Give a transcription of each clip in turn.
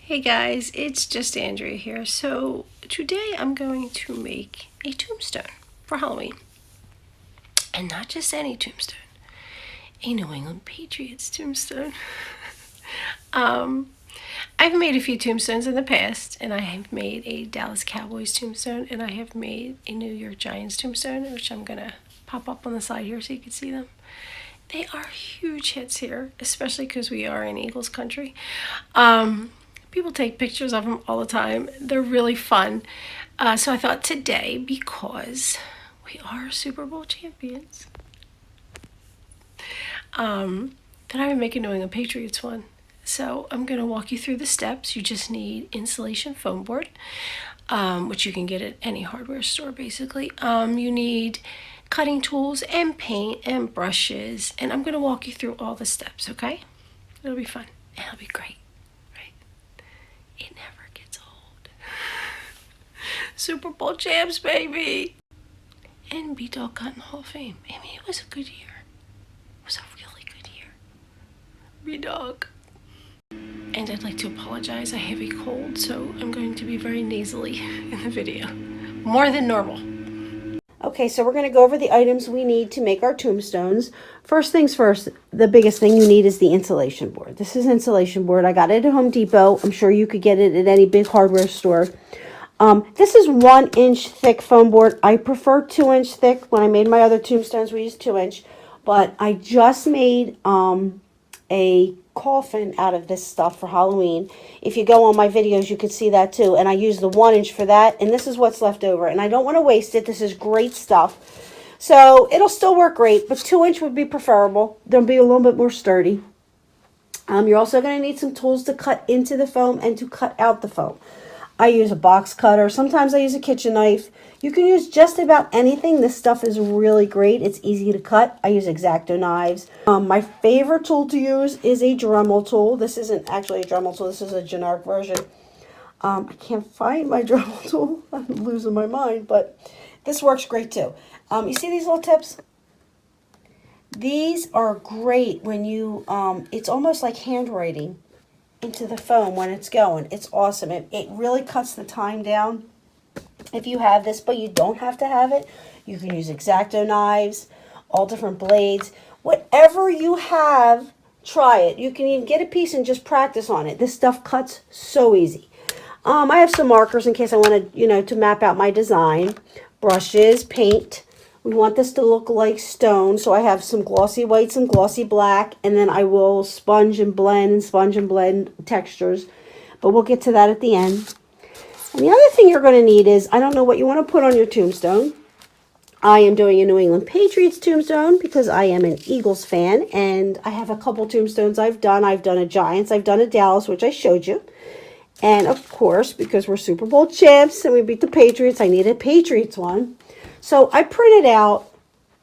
Hey guys, it's just Andrea here. So today I'm going to make a tombstone for Halloween. And not just any tombstone, a New England Patriots tombstone. um, I've made a few tombstones in the past, and I have made a Dallas Cowboys tombstone, and I have made a New York Giants tombstone, which I'm gonna pop up on the side here so you can see them. They are huge hits here, especially because we are in Eagles country. People take pictures of them all the time. They're really fun. So I thought today, because we are Super Bowl champions, that I would make a New England Patriots one. So I'm going to walk you through the steps. You just need insulation foam board, which you can get at any hardware store basically. You need cutting tools and paint and brushes. And I'm going to walk you through all the steps, okay? It'll be fun. It'll be great. It never gets old. Super Bowl champs, baby! And B-Dog got in the Hall of Fame. I mean, it was a good year. It was a really good year. B-Dog. And I'd like to apologize. I have a cold, so I'm going to be very nasally in the video. More than normal. Okay, so we're going to go over the items we need to make our tombstones. First things first, the biggest thing you need is the insulation board. This is insulation board. I got it at Home Depot. I'm sure you could get it at any big hardware store. This is 1 inch thick foam board. I prefer 2 inch thick. When I made my other tombstones, we used 2 inch. But I just made a coffin out of this stuff for Halloween. If you go on my videos, you could see that too. And I use the 1 inch for that. And this is what's left over. And I don't want to waste it. This is great stuff. So it'll still work great, but 2 inch would be preferable. They'll be a little bit more sturdy. You're also going to need some tools to cut into the foam and to cut out the foam. I use a box cutter. Sometimes I use a kitchen knife. You can use just about anything. This stuff is really great. It's easy to cut. I use X-Acto knives. My favorite tool to use is a Dremel tool. This isn't actually a Dremel tool. This is a generic version. I can't find my Dremel tool. I'm losing my mind, but this works great too. You see these little tips? These are great when you, it's almost like handwriting into the foam when it's going. It's awesome. It really cuts the time down if you have this, but you don't have to have it. You can use X-Acto knives, all different blades. Whatever you have, try it. You can even get a piece and just practice on it. This stuff cuts so easy. I have some markers in case I want to, to map out my design. Brushes, paint. We want this to look like stone, so I have some glossy white, some glossy black, and then I will sponge and blend textures. But we'll get to that at the end. And the other thing you're going to need is, I don't know what you want to put on your tombstone. I am doing a New England Patriots tombstone because I am an Eagles fan, and I have a couple tombstones I've done. I've done a Giants, I've done a Dallas, which I showed you. And of course, because we're Super Bowl champs and we beat the Patriots, I need a Patriots one. So I printed out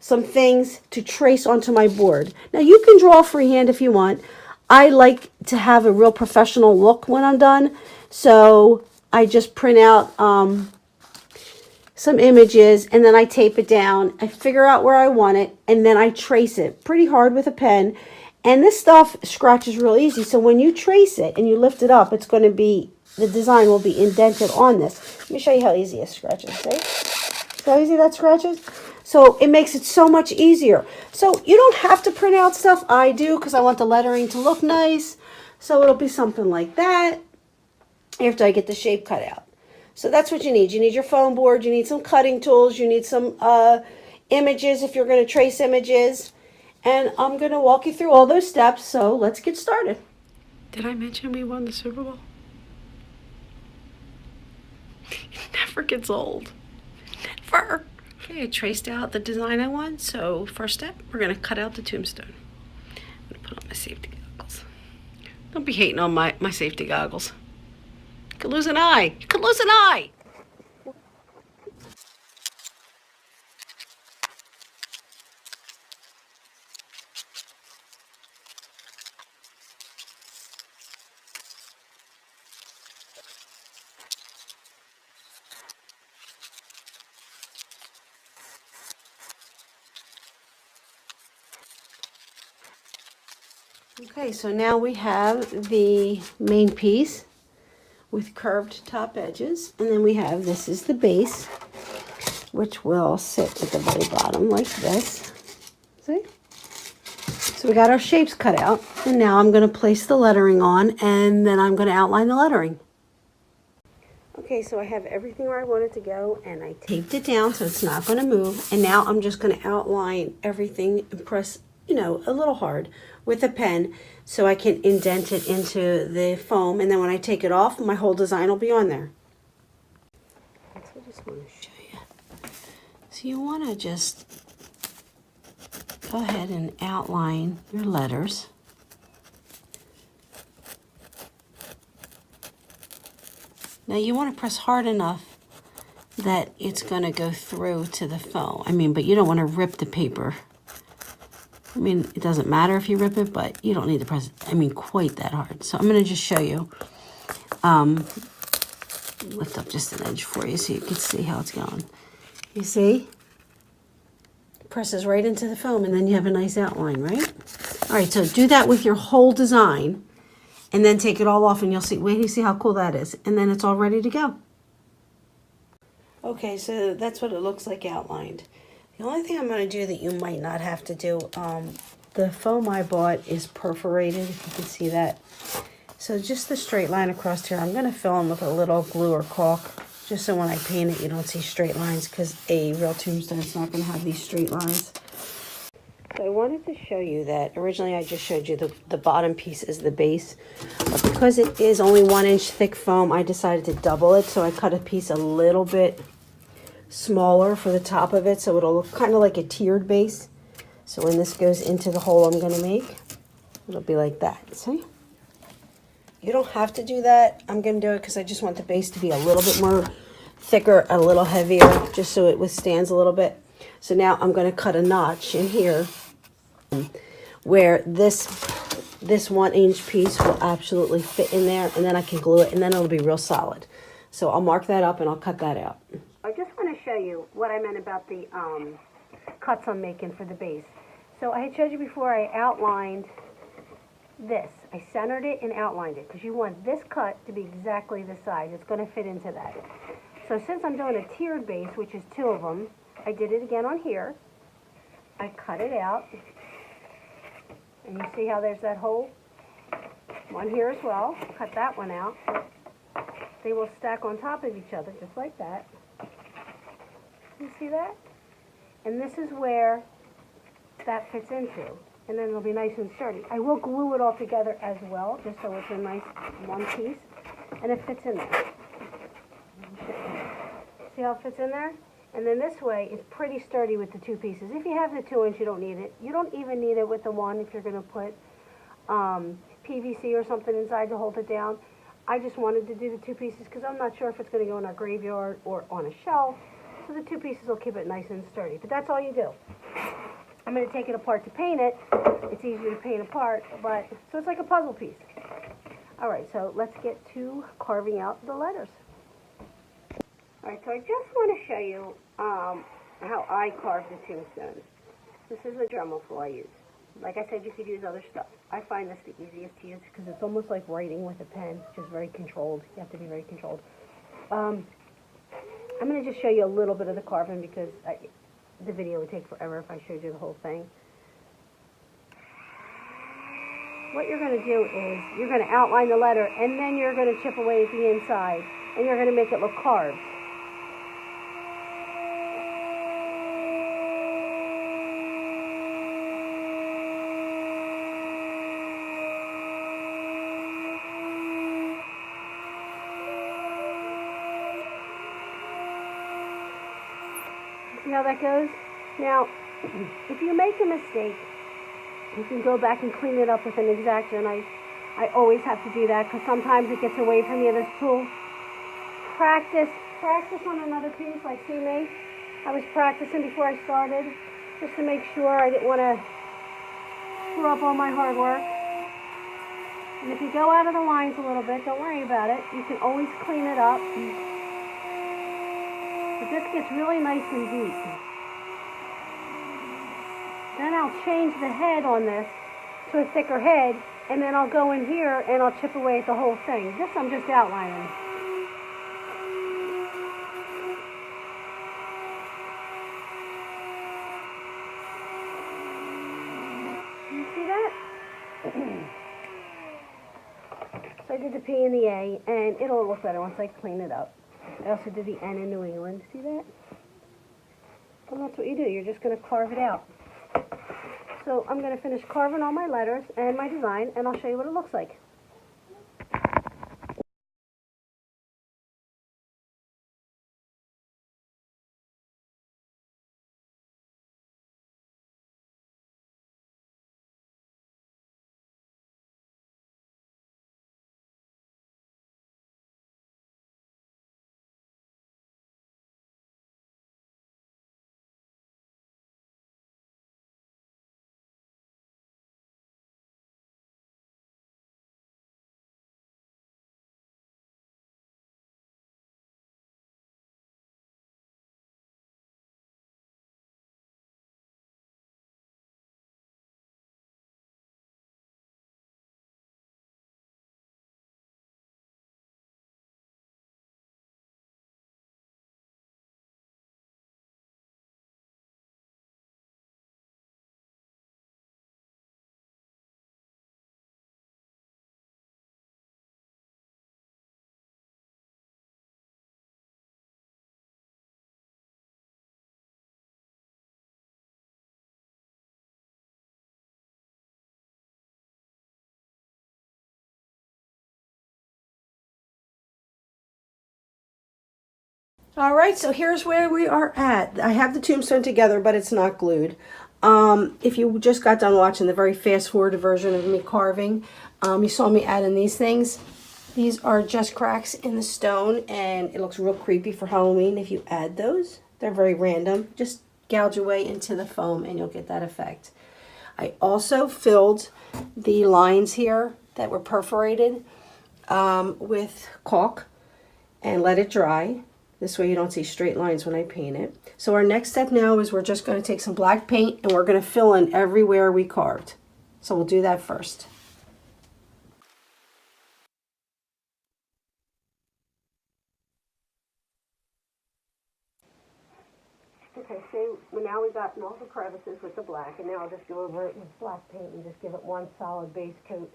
some things to trace onto my board. Now you can draw freehand if you want. I like to have a real professional look when I'm done. So I just print out some images and then I tape it down. I figure out where I want it and then I trace it pretty hard with a pen. And this stuff scratches real easy. So when you trace it and you lift it up, it's going to be, the design will be indented on this. Let me show you how easy it scratches. See? See how easy that scratches? So it makes it so much easier. So you don't have to print out stuff. I do because I want the lettering to look nice. So it'll be something like that after I get the shape cut out. So that's what you need. You need your foam board. You need some cutting tools. You need some images if you're going to trace images. And I'm going to walk you through all those steps. So let's get started. Did I mention we won the Super Bowl? It never gets old. Never. Okay, I traced out the design I want. So first step, we're going to cut out the tombstone. I'm going to put on my safety goggles. Don't be hating on my safety goggles. You could lose an eye. You could lose an eye. Okay, so now we have the main piece. with curved top edges. And then we have, this is the base, which will sit at the very bottom like this. See? So we got our shapes cut out, and now I'm going to place the lettering on, and then I'm going to outline the lettering. Okay, so I have everything where I want it to go, and I taped it down so it's not going to move. And now I'm just going to outline everything and press, a little hard with a pen so I can indent it into the foam. And then when I take it off, my whole design will be on there. That's what I just want to show you. So you want to just go ahead and outline your letters. Now you want to press hard enough that it's going to go through to the foam. But you don't want to rip the paper. It doesn't matter if you rip it, but you don't need to press, quite that hard. So I'm going to just show you, lift up just an edge for you so you can see how it's going. You see? Presses right into the foam, and then you have a nice outline, right? All right, so do that with your whole design, and then take it all off, and you'll see, wait, you see how cool that is, and then it's all ready to go. Okay, so that's what it looks like outlined. The only thing I'm going to do that you might not have to do, the foam I bought is perforated, if you can see that. So just the straight line across here, I'm going to fill in with a little glue or caulk, just so when I paint it, you don't see straight lines, because a real tombstone is not going to have these straight lines. So I wanted to show you that originally I just showed you the bottom piece is the base, but because it is only 1 inch thick foam, I decided to double it. So I cut a piece a little bit smaller for the top of it, so it'll look kind of like a tiered base. So when this goes into the hole I'm going to make, it'll be like that. See? You don't have to do that. I'm going to do it because I just want the base to be a little bit more thicker, a little heavier, just so it withstands a little bit. So now I'm going to cut a notch in here where this 1 inch piece will absolutely fit in there, and then I can glue it, and then it'll be real solid. So I'll mark that up and I'll cut that out. I just want to show you what I meant about the cuts I'm making for the base. So I had showed you before I outlined this. I centered it and outlined it because you want this cut to be exactly the size. It's going to fit into that. So since I'm doing a tiered base, which is 2 of them, I did it again on here. I cut it out. And you see how there's that hole? One here as well. Cut that one out. They will stack on top of each other just like that. You see that? And this is where that fits into. And then it'll be nice and sturdy. I will glue it all together as well, just so it's a nice one piece. And it fits in there. See how it fits in there? And then this way, it's pretty sturdy with the 2 pieces. If you have the 2 inch, you don't need it. You don't even need it with the 1 if you're going to put PVC or something inside to hold it down. I just wanted to do the 2 pieces because I'm not sure if it's going to go in our graveyard or on a shelf. So the 2 pieces will keep it nice and sturdy. But that's all you do. I'm going to take it apart to paint it. It's easier to paint apart, so it's like a puzzle piece. All right, so let's get to carving out the letters. All right, so I just want to show you how I carve the tombstones. This is the Dremel tool I use. Like I said, you could use other stuff. I find this the easiest to use because it's almost like writing with a pen, which is very controlled. You have to be very controlled. I'm going to just show you a little bit of the carving because the video would take forever if I showed you the whole thing. What you're going to do is you're going to outline the letter, and then you're going to chip away at the inside, and you're going to make it look carved. See how that goes? Now, if you make a mistake, you can go back and clean it up with an X-Acto, and I always have to do that because sometimes it gets away from the other tool. Practice on another piece, like see me. I was practicing before I started just to make sure I didn't want to screw up all my hard work. And if you go out of the lines a little bit, don't worry about it. You can always clean it up. But this gets really nice and deep. Then I'll change the head on this to a thicker head And then I'll go in here and I'll chip away at the whole thing. This I'm just outlining. You see that? So I did the P and the A, and it'll look better once I clean it up. I also did the N in New England. See that? And that's what you do. You're just going to carve it out. So I'm going to finish carving all my letters and my design, and I'll show you what it looks like. All right, so here's where we are at. I have the tombstone together, but it's not glued. If you just got done watching the very fast-forwarded version of me carving, you saw me adding these things. These are just cracks in the stone, and it looks real creepy for Halloween if you add those. They're very random. Just gouge away into the foam, and you'll get that effect. I also filled the lines here that were perforated with caulk and let it dry. This way you don't see straight lines when I paint it. So our next step now is we're just going to take some black paint and we're going to fill in everywhere we carved. So we'll do that first. Okay, so now we've gotten all the crevices with the black, and now I'll just go over it with black paint and just give it one solid base coat.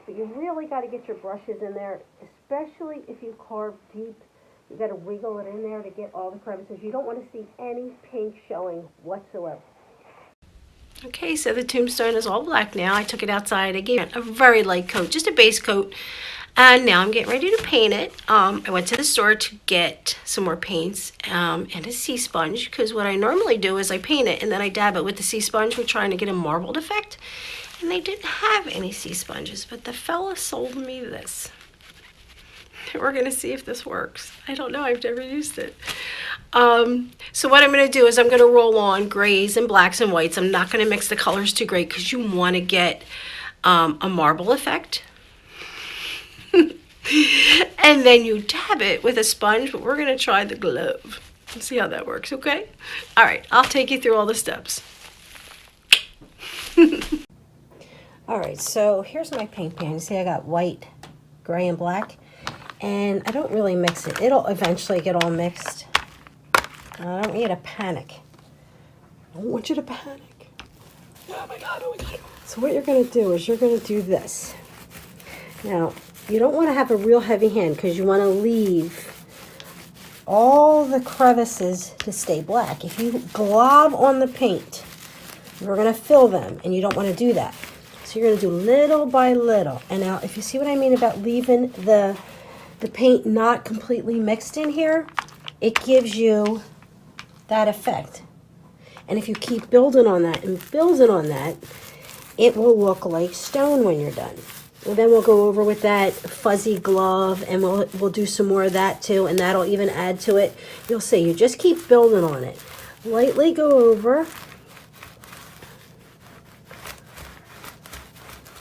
But you really got to get your brushes in there, especially if you carve deep. You got to wiggle it in there to get all the crevices. You don't want to see any pink showing whatsoever. Okay, so the tombstone is all black now. I took it outside. I gave it a very light coat, just a base coat. And now I'm getting ready to paint it. I went to the store to get some more paints and a sea sponge, because what I normally do is I paint it and then I dab it with the sea sponge. We're trying to get a marbled effect. And they didn't have any sea sponges, but the fella sold me this. We're going to see if this works. I don't know. I've never used it. So what I'm going to do is I'm going to roll on grays and blacks and whites. I'm not going to mix the colors too great because you want to get a marble effect. And then you dab it with a sponge, but we're going to try the glove. Let's see how that works, okay? All right, I'll take you through all the steps. All right, so here's my paint pan. You see I got white, gray, and black. And I don't really mix it. It'll eventually get all mixed. I don't want you to panic. I don't want you to panic. Oh my God, oh my God. So what you're going to do is you're going to do this. Now, you don't want to have a real heavy hand because you want to leave all the crevices to stay black. If you glob on the paint, you're going to fill them, and you don't want to do that. So you're going to do little by little. And now, if you see what I mean about leaving the paint not completely mixed in here, it gives you that effect. And if you keep building on that and building on that, it will look like stone when you're done. And then we'll go over with that fuzzy glove, and we'll do some more of that too, and that'll even add to it. You'll see, you just keep building on it. Lightly go over.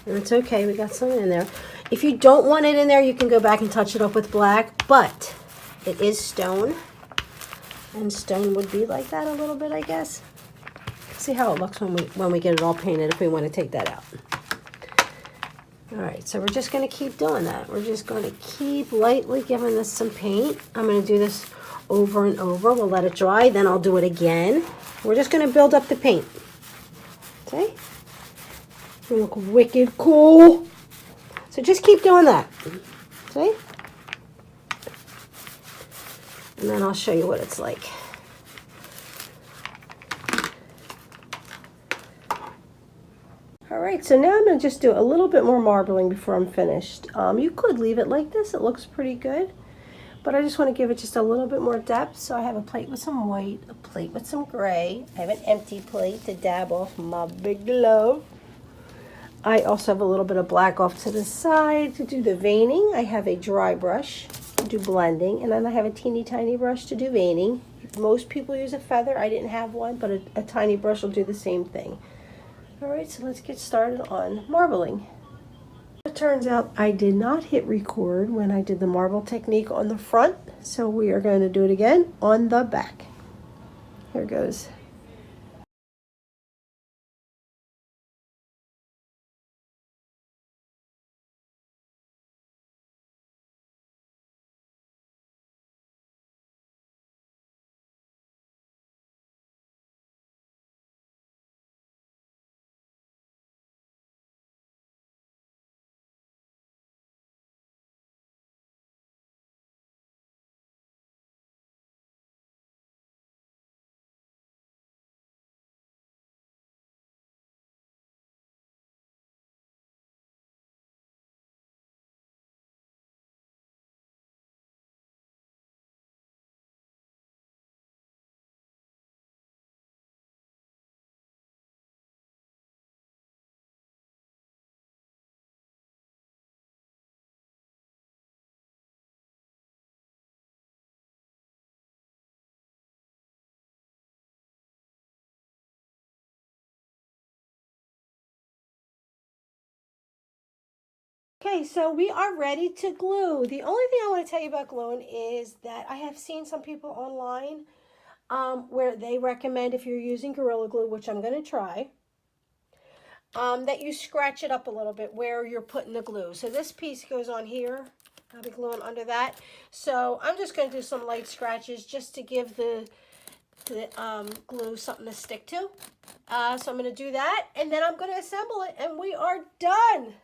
And it's okay, we got some in there. If you don't want it in there, you can go back and touch it up with black, but it is stone. And stone would be like that a little bit, I guess. See how it looks when we get it all painted if we want to take that out. All right, so we're just going to keep doing that. We're just going to keep lightly giving this some paint. I'm going to do this over and over. We'll let it dry, then I'll do it again. We're just going to build up the paint. Okay? It'll look wicked cool. So just keep doing that. Okay? And then I'll show you what it's like. Alright, so now I'm going to just do a little bit more marbling before I'm finished. You could leave it like this, it looks pretty good. But I just want to give it just a little bit more depth. So I have a plate with some white, a plate with some gray. I have an empty plate to dab off my big glove. I also have a little bit of black off to the side to do the veining. I have a dry brush to do blending, and then I have a teeny tiny brush to do veining. Most people use a feather. I didn't have one, but a tiny brush will do the same thing. Alright, so let's get started on marbling. It turns out I did not hit record when I did the marble technique on the front, so we are going to do it again on the back. Here goes. Okay, so we are ready to glue. The only thing I want to tell you about gluing is that I have seen some people online where they recommend if you're using Gorilla Glue, which I'm going to try, that you scratch it up a little bit where you're putting the glue. So this piece goes on here. I'll be gluing under that. So I'm just going to do some light scratches just to give the glue something to stick to. So I'm going to do that, and then I'm going to assemble it, and we are done.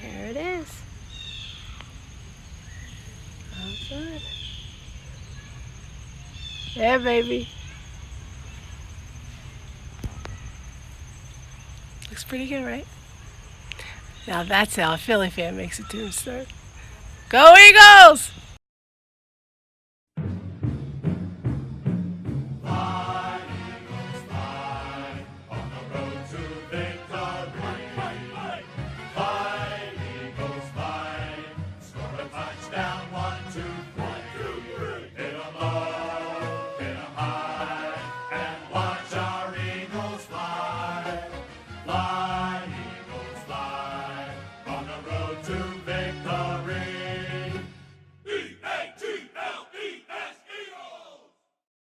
There it is. All good. Yeah, baby. Looks pretty good, right? Now that's how a Philly fan makes a tombstone. Go Eagles!